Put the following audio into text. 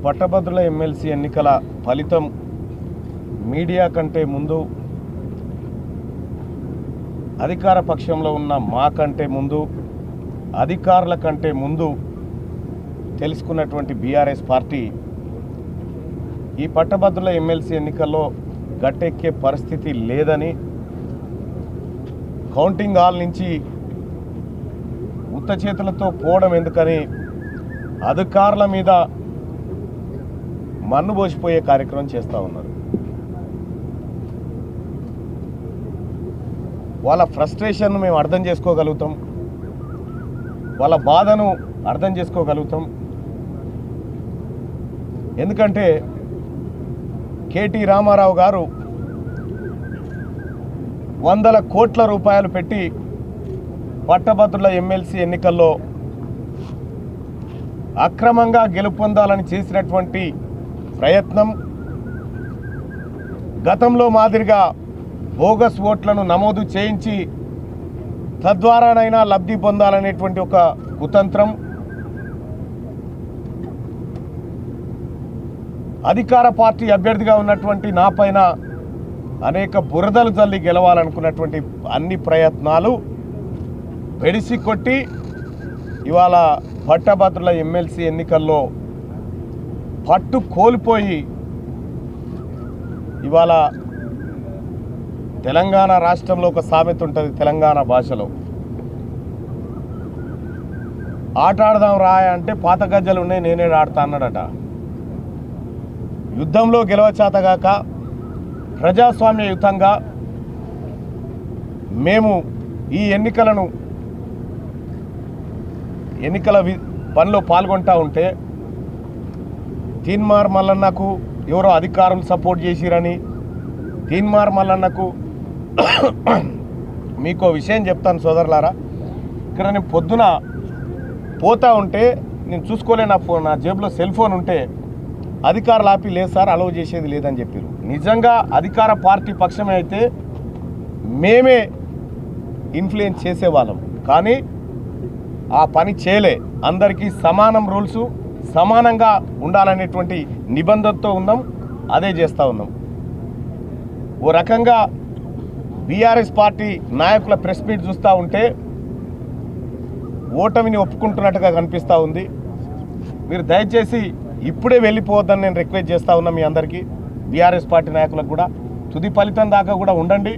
పట్టభద్రుల ఎమ్మెల్సీ ఎన్నికల ఫలితం మీడియా కంటే ముందు, అధికార పక్షంలో ఉన్న మా కంటే ముందు, అధికారుల కంటే ముందు తెలుసుకున్నటువంటి బీఆర్ఎస్ పార్టీ ఈ పట్టభద్రుల ఎమ్మెల్సీ ఎన్నికల్లో గట్టెక్కే పరిస్థితి లేదని, కౌంటింగ్ హాల్ నుంచి ఉత్త చేతులతో పోవడం ఎందుకని అధికారుల మీద మన్ను పోసిపోయే కార్యక్రమం చేస్తూ ఉన్నారు. వాళ్ళ ఫ్రస్ట్రేషన్ను మేము అర్థం చేసుకోగలుగుతాం, వాళ్ళ బాధను అర్థం చేసుకోగలుగుతాం. ఎందుకంటే కేటీ రామారావు గారు వందల కోట్ల రూపాయలు పెట్టి పట్టభద్రుల ఎమ్మెల్సీ ఎన్నికల్లో అక్రమంగా గెలుపొందాలని చేసినటువంటి ప్రయత్నం, గతంలో మాదిరిగా బోగస్ ఓట్లను నమోదు చేయించి తద్వారానైనా లబ్ధి పొందాలనేటువంటి ఒక కుతంత్రం, అధికార పార్టీ అభ్యర్థిగా ఉన్నటువంటి నాపైన అనేక బురదలు జల్లి గెలవాలనుకున్నటువంటి అన్ని ప్రయత్నాలు పెడిసి కొట్టి ఇవాళ పట్టభద్రుల ఎమ్మెల్సీ ఎన్నికల్లో పట్టు కోల్పోయి ఇవాళ తెలంగాణ రాష్ట్రంలో ఒక సామెత ఉంటుంది, తెలంగాణ భాషలో, ఆట ఆడదాం రా అంటే పాత గజ్జలు ఉన్నాయి నేనే ఆడతా అన్నాడట. యుద్ధంలో గెలవచేతగాక ప్రజాస్వామ్యయుతంగా మేము ఈ ఎన్నికల పనిలో పాల్గొంటూ ఉంటే తీన్మార్ మల్లన్నకు ఎవరో అధికారులు సపోర్ట్ చేసిరని, తీన్మార్ మల్లన్నకు మీకో విషయం చెప్తాను సోదరులారా, ఇక్కడ నేను పొద్దున పోతా ఉంటే నేను చూసుకోలే, నా జేబులో సెల్ ఫోన్ ఉంటే అధికారులు ఆపి లేదు సార్ అలౌ చేసేది లేదని చెప్పారు. నిజంగా అధికార పార్టీ పక్షమే అయితే మేమే ఇన్ఫ్లుయెన్స్ చేసేవాళ్ళం, కానీ ఆ పని చేయలే. అందరికీ సమానం రూల్స్, సమానంగా ఉండాలనేటువంటి నిబంధనతో ఉన్నాం, అదే చేస్తూ ఉన్నాం. ఓ రకంగా బీఆర్ఎస్ పార్టీ నాయకుల ప్రెస్ మీట్ చూస్తూ ఉంటే ఓటమిని ఒప్పుకుంటున్నట్టుగా కనిపిస్తూ ఉంది. మీరు దయచేసి ఇప్పుడే వెళ్ళిపోవద్దని నేను రిక్వెస్ట్ చేస్తూ ఉన్నా మీ అందరికీ, బీఆర్ఎస్ పార్టీ నాయకులకు కూడా. తుది ఫలితం దాకా కూడా ఉండండి.